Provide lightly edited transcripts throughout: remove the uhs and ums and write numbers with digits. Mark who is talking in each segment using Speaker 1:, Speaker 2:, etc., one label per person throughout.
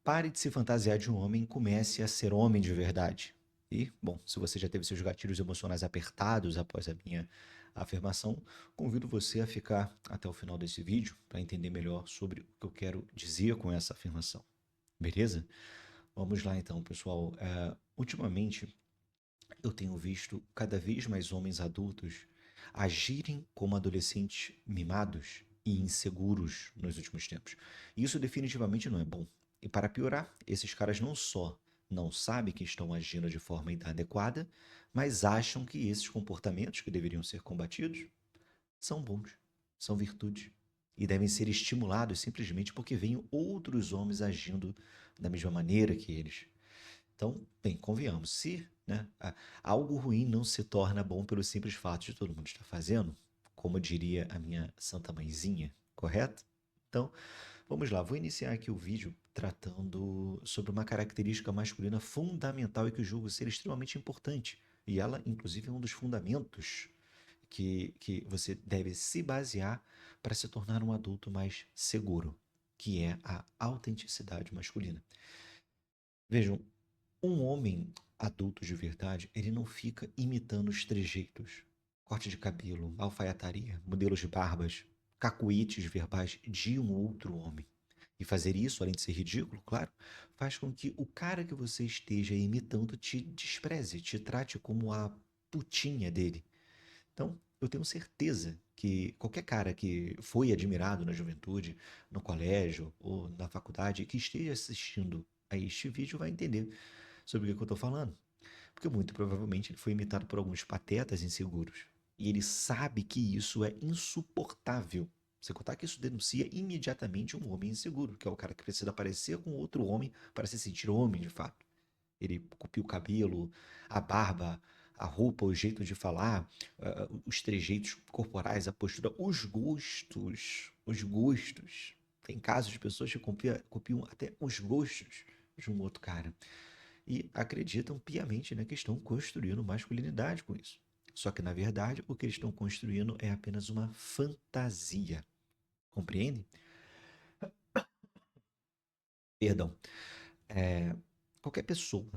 Speaker 1: Pare de se fantasiar de um homem e comece a ser homem de verdade. E, bom, se você já teve seus gatilhos emocionais apertados após a minha afirmação, convido você a ficar até o final desse vídeo para entender melhor sobre o que eu quero dizer com essa afirmação. Beleza? Vamos lá então, pessoal. Ultimamente, eu tenho visto cada vez mais homens adultos agirem como adolescentes mimados e inseguros nos últimos tempos. E isso definitivamente não é bom. E para piorar, esses caras não só não sabem que estão agindo de forma inadequada, mas acham que esses comportamentos que deveriam ser combatidos são bons, são virtudes e devem ser estimulados simplesmente porque veem outros homens agindo da mesma maneira que eles. Então, bem, convenhamos, se algo ruim não se torna bom pelo simples fato de todo mundo estar fazendo, como diria a minha santa mãezinha, correto? Então, vamos lá, vou iniciar aqui o vídeo tratando sobre uma característica masculina fundamental e que eu julgo ser extremamente importante. E ela, inclusive, é um dos fundamentos que você deve se basear para se tornar um adulto mais seguro, que é a autenticidade masculina. Vejam, um homem adulto de verdade, ele não fica imitando os trejeitos, corte de cabelo, alfaiataria, modelos de barbas, cacuetes verbais de um outro homem. E fazer isso, além de ser ridículo, claro, faz com que o cara que você esteja imitando te despreze, te trate como a putinha dele. Então, eu tenho certeza que qualquer cara que foi admirado na juventude, no colégio ou na faculdade, que esteja assistindo a este vídeo vai entender sobre o que eu estou falando. Porque muito provavelmente ele foi imitado por alguns patetas inseguros. E ele sabe que isso é insuportável. Sem contar que isso denuncia imediatamente um homem inseguro, que é o cara que precisa parecer com outro homem para se sentir homem de fato. Ele copia o cabelo, a barba, a roupa, o jeito de falar, os trejeitos corporais, a postura, os gostos. Os gostos. Tem casos de pessoas que copiam até os gostos de um outro cara e acreditam piamente, né, que estão construindo masculinidade com isso. Só que, na verdade, o que eles estão construindo é apenas uma fantasia. Compreende? Perdão. É, qualquer pessoa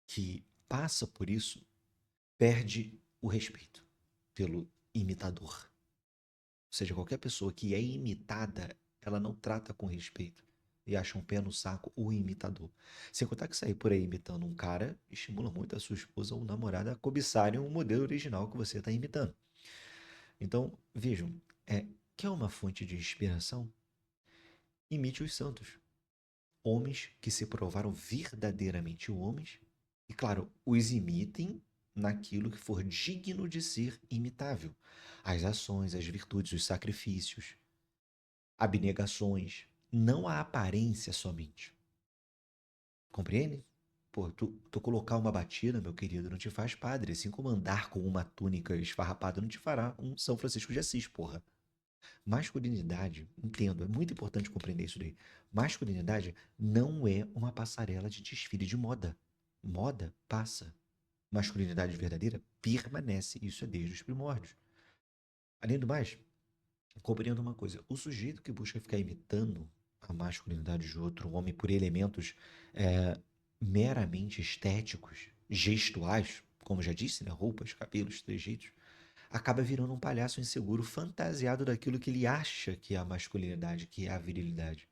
Speaker 1: que passa por isso perde o respeito pelo imitador. Ou seja, qualquer pessoa que é imitada, ela não trata com respeito e acha um pé no saco o imitador. Sem contar que sair por aí imitando um cara estimula muito a sua esposa ou namorada a cobiçarem o modelo original que você está imitando. Então, vejam, quer uma fonte de inspiração? Imite os santos. Homens que se provaram verdadeiramente homens e, claro, os imitem naquilo que for digno de ser imitável. As ações, as virtudes, os sacrifícios, abnegações, não a aparência somente. Compreende? Pô, tu colocar uma batida, meu querido, não te faz padre, assim como andar com uma túnica esfarrapada não te fará um São Francisco de Assis, porra. Masculinidade, entendo, é muito importante compreender isso daí. Masculinidade não é uma passarela de desfile de moda. Moda passa. Masculinidade verdadeira permanece. Isso é desde os primórdios. Além do mais, compreendo uma coisa: o sujeito que busca ficar imitando a masculinidade de outro homem por elementos é, meramente estéticos, gestuais, como já disse, né? Roupas, cabelos, trejeitos, acaba virando um palhaço inseguro fantasiado daquilo que ele acha que é a masculinidade, que é a virilidade.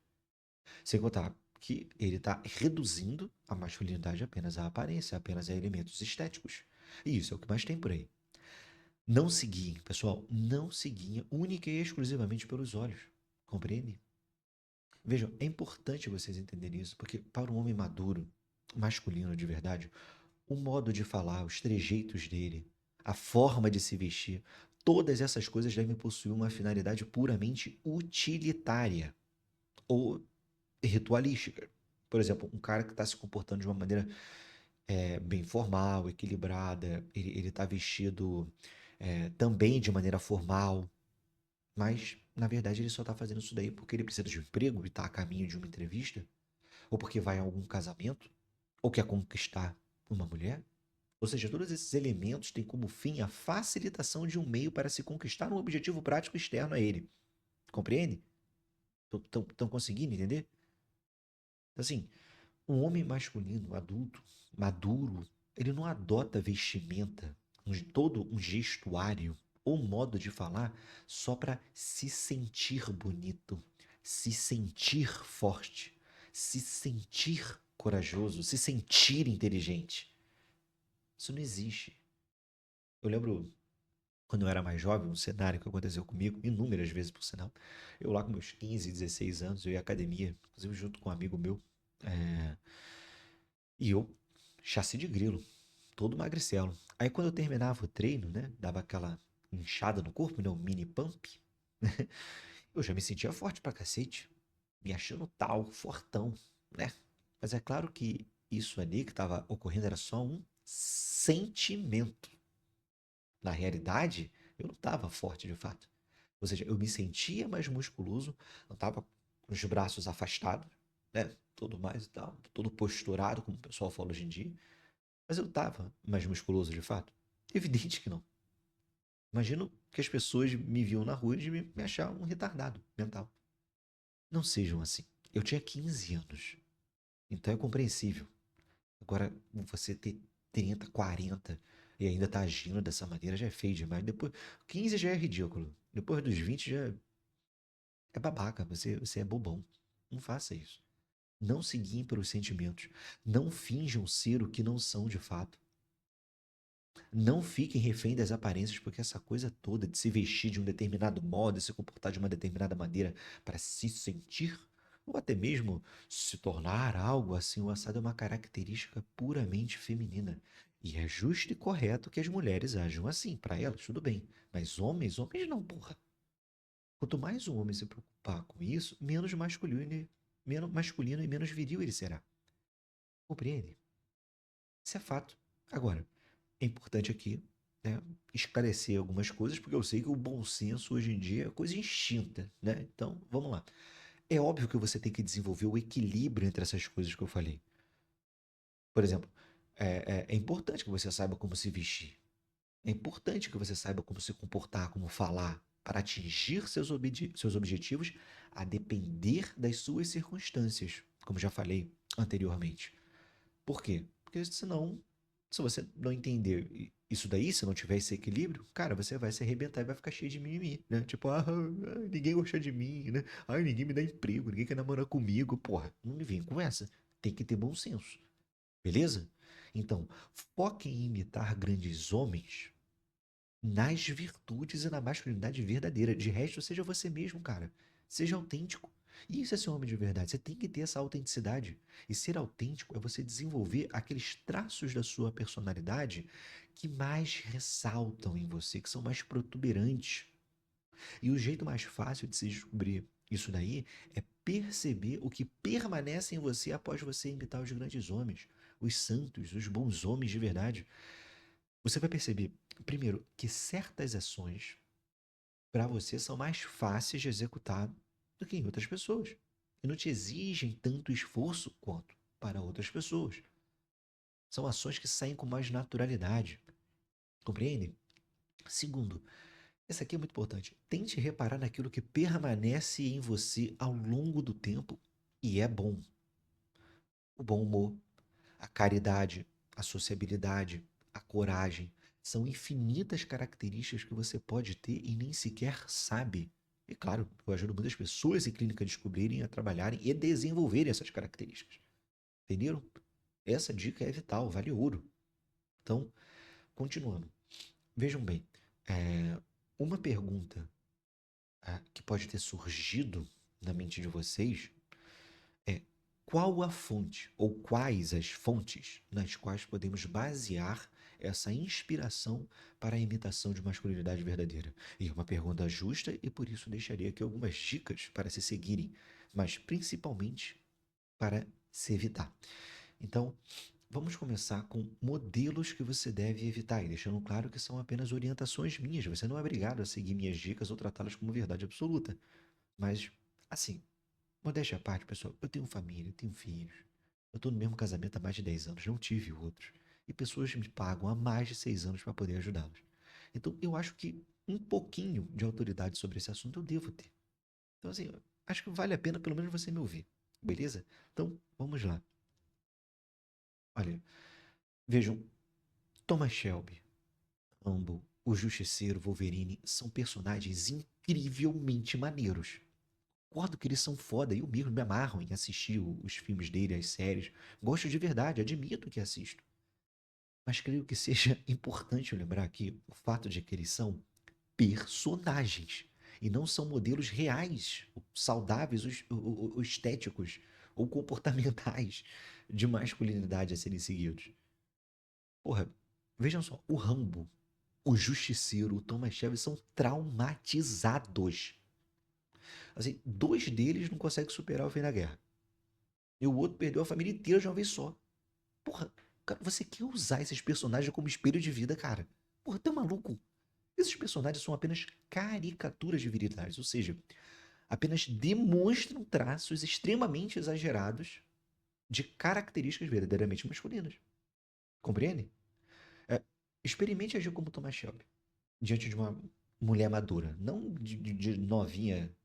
Speaker 1: Sem contar que ele está reduzindo a masculinidade apenas à aparência, apenas a elementos estéticos. E isso é o que mais tem por aí. Não se guiem, pessoal, não se guiem única e exclusivamente pelos olhos. Compreende? Vejam, é importante vocês entenderem isso, porque para um homem maduro, masculino de verdade, o modo de falar, os trejeitos dele, a forma de se vestir, todas essas coisas devem possuir uma finalidade puramente utilitária ou ritualística. Por exemplo, um cara que está se comportando de uma maneira bem formal, equilibrada, ele está vestido também de maneira formal, mas na verdade ele só está fazendo isso daí porque ele precisa de um emprego e está a caminho de uma entrevista, ou porque vai a algum casamento, ou quer conquistar uma mulher. Ou seja, todos esses elementos têm como fim a facilitação de um meio para se conquistar um objetivo prático externo a ele. Compreende? Estão conseguindo entender? Então, assim, um homem masculino, adulto, maduro, ele não adota vestimenta, todo um gestuário ou modo de falar só para se sentir bonito, se sentir forte, se sentir corajoso, se sentir inteligente. Isso não existe. Eu lembro quando eu era mais jovem, um cenário que aconteceu comigo, inúmeras vezes por sinal. Eu lá com meus 15, 16 anos, eu ia à academia, inclusive junto com um amigo meu. é, E eu, chassi de grilo, todo magricelo. Aí quando eu terminava o treino, né, dava aquela inchada no corpo, né, um mini pump, eu já me sentia forte pra cacete, me achando tal, fortão, né? Mas é claro que isso ali que estava ocorrendo era só um sentimento. Na realidade, eu não estava forte de fato. Ou seja, eu me sentia mais musculoso, não estava com os braços afastados, né? Todo mais e tal, todo posturado, como o pessoal fala hoje em dia. Mas eu estava mais musculoso de fato? Evidente que não. Imagino que as pessoas me viam na rua e me achavam um retardado mental. Não sejam assim. Eu tinha 15 anos, então é compreensível. Agora, você ter 30, 40 e ainda tá agindo dessa maneira já é feio demais. Depois, 15 já é ridículo. Depois dos 20 já é babaca, você é bobão. Não faça isso. Não se guiem pelos sentimentos. Não finjam ser o que não são de fato. Não fiquem refém das aparências, porque essa coisa toda de se vestir de um determinado modo, se comportar de uma determinada maneira para se sentir, ou até mesmo se tornar algo assim, o assado é uma característica puramente feminina. E é justo e correto que as mulheres ajam assim, para elas, tudo bem. Mas homens não, porra. Quanto mais um homem se preocupar com isso, menos masculino e menos viril ele será. Compreende? Isso é fato. Agora, é importante aqui, né, esclarecer algumas coisas, porque eu sei que o bom senso hoje em dia é coisa extinta, né? Então, vamos lá. É óbvio que você tem que desenvolver o equilíbrio entre essas coisas que eu falei. Por exemplo, é importante que você saiba como se vestir. É importante que você saiba como se comportar, como falar, para atingir seus objetivos, a depender das suas circunstâncias, como já falei anteriormente. Por quê? Porque senão, se você não entender isso daí, se não tiver esse equilíbrio, cara, você vai se arrebentar e vai ficar cheio de mimimi, né? Tipo, ninguém gosta de mim, né? Ai, ninguém me dá emprego, ninguém quer namorar comigo. Porra, não me vem com essa. Tem que ter bom senso, beleza? Então, foque em imitar grandes homens nas virtudes e na masculinidade verdadeira. De resto, seja você mesmo, cara. Seja autêntico. E isso é ser um homem de verdade. Você tem que ter essa autenticidade. E ser autêntico é você desenvolver aqueles traços da sua personalidade que mais ressaltam em você, que são mais protuberantes. E o jeito mais fácil de se descobrir isso daí é perceber o que permanece em você após você imitar os grandes homens, os santos, os bons homens de verdade. Você vai perceber, primeiro, que certas ações para você são mais fáceis de executar do que em outras pessoas. E não te exigem tanto esforço quanto para outras pessoas. São ações que saem com mais naturalidade. Compreende? Segundo, essa aqui é muito importante. Tente reparar naquilo que permanece em você ao longo do tempo e é bom. O bom humor, a caridade, a sociabilidade, a coragem. São infinitas características que você pode ter e nem sequer sabe. E claro, eu ajudo muitas pessoas em clínica a descobrirem, a trabalharem e desenvolverem essas características. Entenderam? Essa dica é vital, vale ouro. Então, continuando. Vejam bem, é, uma pergunta que pode ter surgido na mente de vocês é: qual a fonte ou quais as fontes nas quais podemos basear essa inspiração para a imitação de masculinidade verdadeira? E é uma pergunta justa e por isso deixaria aqui algumas dicas para se seguirem, mas principalmente para se evitar. Então, vamos começar com modelos que você deve evitar, e deixando claro que são apenas orientações minhas, você não é obrigado a seguir minhas dicas ou tratá-las como verdade absoluta. Mas, assim, modéstia à parte, pessoal, eu tenho família, eu tenho filhos. Eu estou no mesmo casamento há mais de 10 anos, não tive outros. E pessoas me pagam há mais de 6 anos para poder ajudá-los. Então, eu acho que um pouquinho de autoridade sobre esse assunto eu devo ter. Então, assim, acho que vale a pena pelo menos você me ouvir. beleza? Então, vamos lá. Olha, vejam, Thomas Shelby, Rambo, o Justiceiro, Wolverine são personagens incrivelmente maneiros. Concordo que eles são foda, eu mesmo me amarro em assistir os filmes dele, as séries. Gosto de verdade, admito que assisto. Mas creio que seja importante lembrar aqui o fato de que eles são personagens e não são modelos reais, saudáveis, ou estéticos ou comportamentais de masculinidade a serem seguidos. Porra, vejam só, o Rambo, o Justiceiro, o Thomas Shelby são traumatizados. Assim, dois deles não conseguem superar o fim da guerra. E o outro perdeu a família inteira de uma vez só. Porra, cara, você quer usar esses personagens como espelho de vida, cara? Porra, tá maluco? Esses personagens são apenas caricaturas de virilidade, ou seja, apenas demonstram traços extremamente exagerados de características verdadeiramente masculinas. Compreende? É, experimente agir como Thomas Shelby diante de uma mulher madura, não de novinha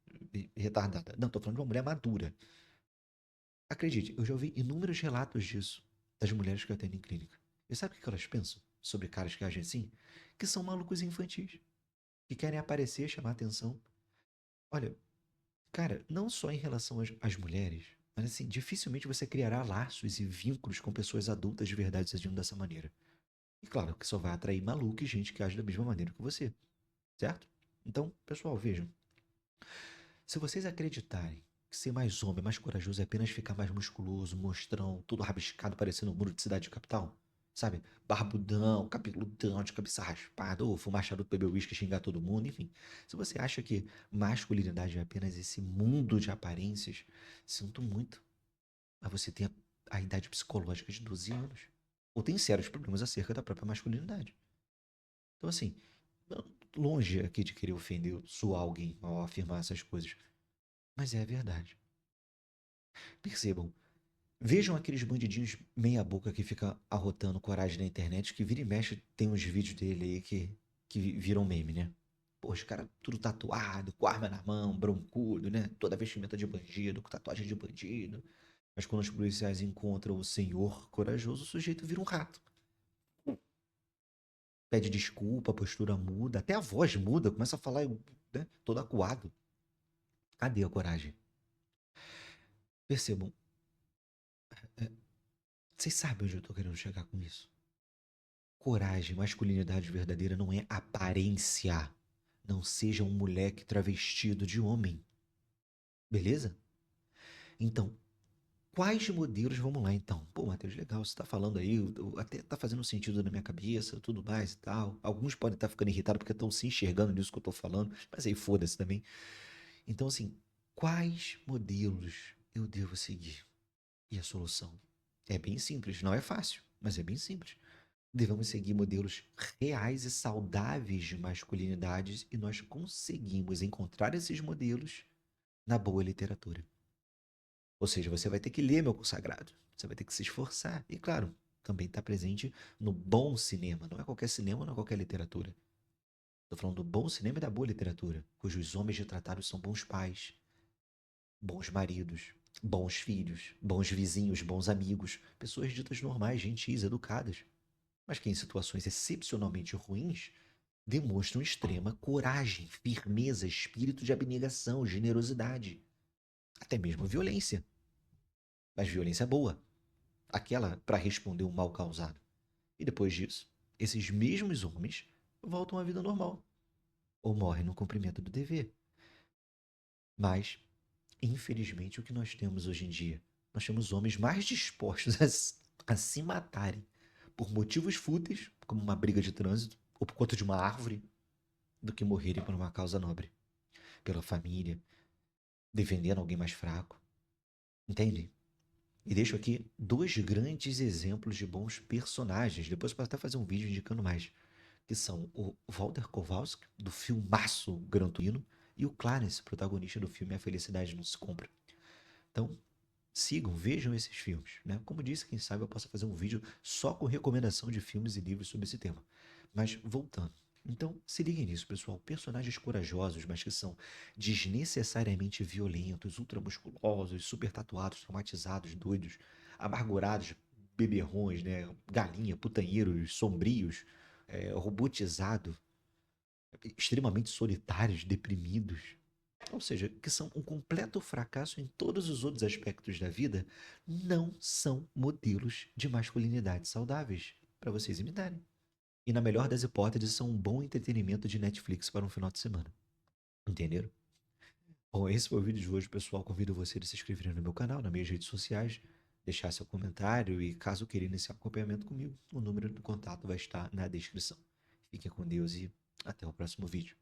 Speaker 1: retardada. Não, tô falando de uma mulher madura. Acredite, eu já ouvi inúmeros relatos disso das mulheres que eu atendo em clínica. E sabe o que elas pensam sobre caras que agem assim? Que são malucos infantis, que querem aparecer, chamar atenção. Olha, cara, não só em relação às mulheres, mas assim, dificilmente você criará laços e vínculos com pessoas adultas de verdade agindo dessa maneira. E claro que só vai atrair maluco e gente que age da mesma maneira que você, certo? Então, pessoal, vejam. Se vocês acreditarem que ser mais homem, mais corajoso é apenas ficar mais musculoso, mostrão, todo rabiscado, parecendo um muro de cidade capital, sabe? Barbudão, cabeludão, de cabeça raspada, ou fumar charuto, beber uísque, xingar todo mundo, enfim. Se você acha que masculinidade é apenas esse mundo de aparências, sinto muito. Mas você tem a idade psicológica de 12 anos. Ou tem sérios problemas acerca da própria masculinidade. Então, assim, longe aqui de querer ofender, soar alguém ao afirmar essas coisas. Mas é a verdade. Percebam, vejam aqueles bandidinhos meia boca que fica arrotando coragem na internet, que vira e mexe tem uns vídeos dele aí que viram meme, né? Pô, os caras tudo tatuado, com arma na mão, broncudo, né? Toda vestimenta de bandido, com tatuagem de bandido. Mas quando os policiais encontram o senhor corajoso, o sujeito vira um rato. Pede desculpa, a postura muda, até a voz muda, começa a falar, né, todo acuado. Cadê a coragem? Percebam, é, vocês sabem onde eu tô querendo chegar com isso? Coragem, masculinidade verdadeira não é aparência. Não seja um moleque travestido de homem. Beleza? Então, quais modelos, vamos lá então. Pô, Matheus, legal, você tá falando aí, até tá fazendo sentido na minha cabeça, tudo mais e tal. Alguns podem estar ficando irritados porque estão se enxergando nisso que eu tô falando, mas aí foda-se também. Então, assim, quais modelos eu devo seguir? E a solução? É bem simples, não é fácil, mas é bem simples. Devemos seguir modelos reais e saudáveis de masculinidades e nós conseguimos encontrar esses modelos na boa literatura. Ou seja, você vai ter que ler meu consagrado, você vai ter que se esforçar. E claro, também está presente no bom cinema. Não é qualquer cinema, não é qualquer literatura. Estou falando do bom cinema e da boa literatura, cujos homens retratados são bons pais, bons maridos, bons filhos, bons vizinhos, bons amigos, pessoas ditas normais, gentis, educadas, mas que em situações excepcionalmente ruins demonstram extrema coragem, firmeza, espírito de abnegação, generosidade, até mesmo violência. Mas violência boa, aquela para responder o mal causado. E depois disso, esses mesmos homens voltam à vida normal ou morrem no cumprimento do dever. Mas, infelizmente, o que nós temos hoje em dia? Nós temos homens mais dispostos a se matarem por motivos fúteis, como uma briga de trânsito ou por conta de uma árvore, do que morrerem por uma causa nobre, pela família, defendendo alguém mais fraco. Entende? E deixo aqui dois grandes exemplos de bons personagens. Depois eu posso até fazer um vídeo indicando mais. Que são o Walter Kowalski, do filmaço Gran Torino, e o Clarence, protagonista do filme A Felicidade Não Se Compra. Então, sigam, vejam esses filmes. Né? Como disse, quem sabe eu possa fazer um vídeo só com recomendação de filmes e livros sobre esse tema. Mas, voltando. Então, se liguem nisso, pessoal. Personagens corajosos, mas que são desnecessariamente violentos, ultramusculosos, super tatuados, traumatizados, doidos, amargurados, beberrões, né? Galinha, putanheiros, sombrios, robotizados, extremamente solitários, deprimidos. Ou seja, que são um completo fracasso em todos os outros aspectos da vida, não são modelos de masculinidade saudáveis para vocês imitarem. E na melhor das hipóteses, são um bom entretenimento de Netflix para um final de semana. Entenderam? Bom, esse foi o vídeo de hoje, pessoal. Convido você a se inscrever no meu canal, nas minhas redes sociais, deixar seu comentário e, caso queira iniciar acompanhamento comigo, o número do contato vai estar na descrição. Fiquem com Deus e até o próximo vídeo.